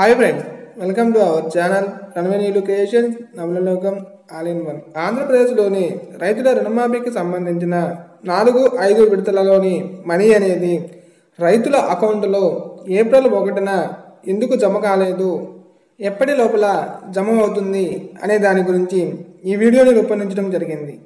Hi friends, welcome to our channel convent education నవలలోకం all in one. ఆంధ్రప్రదేశ్లోని రైతుల రుణమాఫీకి సంబంధించిన 4-5 విడతలలోని మనీ అనేది రైతుల అకౌంటులో ఏప్రిల్ 1న ఎందుకు జమ కాలేదు, ఎప్పటి లోపల జమ అవుతుంది అనే దాని గురించి ఈ వీడియోని రూపొందించడం జరిగింది.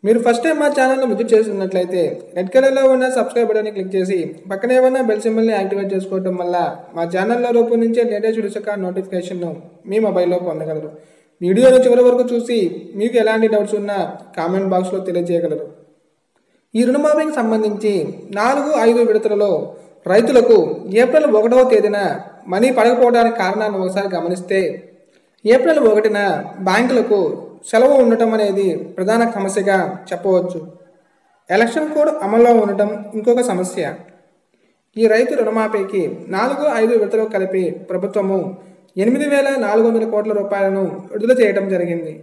మీరు ఫస్ట్ టైం మా ఛానల్ని విజిట్ చేస్తున్నట్లయితే రెడ్ కలర్లో ఉన్న సబ్స్క్రైబ్ బటన్ని క్లిక్ చేసి పక్కనే ఉన్న బెల్ సింబల్ని యాక్టివేట్ చేసుకోవడం వల్ల మా ఛానల్లో రూపొందించే లేటెస్ట్ వీడియోస్ యొక్క నోటిఫికేషన్ను మీ మొబైల్లో పొందగలరు. వీడియోను చివరి వరకు చూసి మీకు ఎలాంటి డౌట్స్ ఉన్నా కామెంట్ బాక్స్లో తెలియజేయగలరు. ఈ రుణమాఫీకి సంబంధించి 4-5 విడతలలో రైతులకు ఏప్రిల్ 1వ తేదీన మనీ పడకపోవడానికి కారణాలను ఒకసారి గమనిస్తే, ఏప్రిల్ 1న బ్యాంకులకు సెలవు ఉండటం అనేది ప్రధాన సమస్యగా చెప్పవచ్చు. ఎలక్షన్ కోడ్ అమల్లో ఉండటం ఇంకొక సమస్య. ఈ రైతు రుణమాఫీకి 4-5 విడతలు కలిపి ప్రభుత్వము 8,400 కోట్ల రూపాయలను విడుదల చేయడం జరిగింది.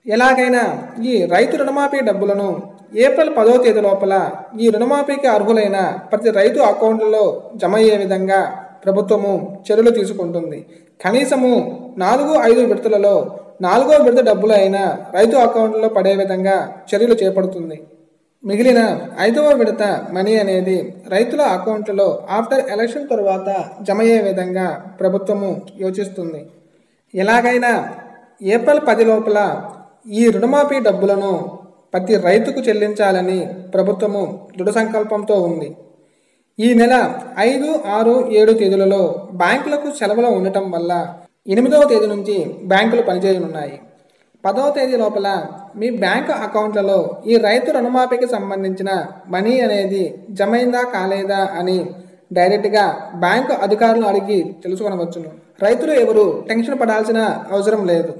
ఎలాగైనా ఈ రైతు రుణమాఫీ డబ్బులను ఏప్రిల్ 10వ తేదీ లోపల ఈ రుణమాఫీకి అర్హులైన ప్రతి రైతు అకౌంట్లలో జమ అయ్యే విధంగా ప్రభుత్వము చర్యలు తీసుకుంటుంది. కనీసము 4-5 విడతలలో 4వ విడత డబ్బులు అయినా రైతు అకౌంట్లో పడే విధంగా చర్యలు చేపడుతుంది. మిగిలిన 5వ విడత మనీ అనేది రైతుల అకౌంట్లో ఆఫ్టర్ ఎలక్షన్ తరువాత జమ అయ్యే విధంగా ప్రభుత్వము యోచిస్తుంది. ఎలాగైనా ఏప్రిల్ 10 లోపల ఈ రుణమాఫీ డబ్బులను ప్రతి రైతుకు చెల్లించాలని ప్రభుత్వము దృఢ సంకల్పంతో ఉంది. ఈ నెల 5, 6, 7 తేదీలలో బ్యాంకులకు సెలవులు ఉండటం వల్ల 8వ తేదీ నుంచి బ్యాంకులు పనిచేయనున్నాయి. 10వ తేదీ లోపల మీ బ్యాంకు అకౌంట్లలో ఈ రైతు రుణమాఫీకి సంబంధించిన మనీ అనేది జమైందా కాలేదా అని డైరెక్ట్గా బ్యాంకు అధికారులను అడిగి తెలుసుకొనవచ్చును. రైతులు ఎవరు టెన్షన్ పడాల్సిన అవసరం లేదు.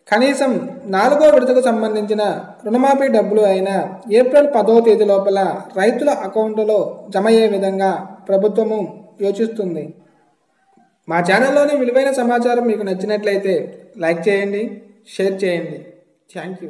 కనీసం 4వ విడతకు సంబంధించిన రుణమాఫీ డబ్బులు అయినా ఏప్రిల్ 10వ తేదీ లోపల రైతుల అకౌంట్లో జమ అయ్యే విధంగా ప్రభుత్వము యోచిస్తుంది. మా ఛానల్లోని విలువైన సమాచారం మీకు నచ్చినట్లయితే లైక్ చేయండి, షేర్ చేయండి. Thank you.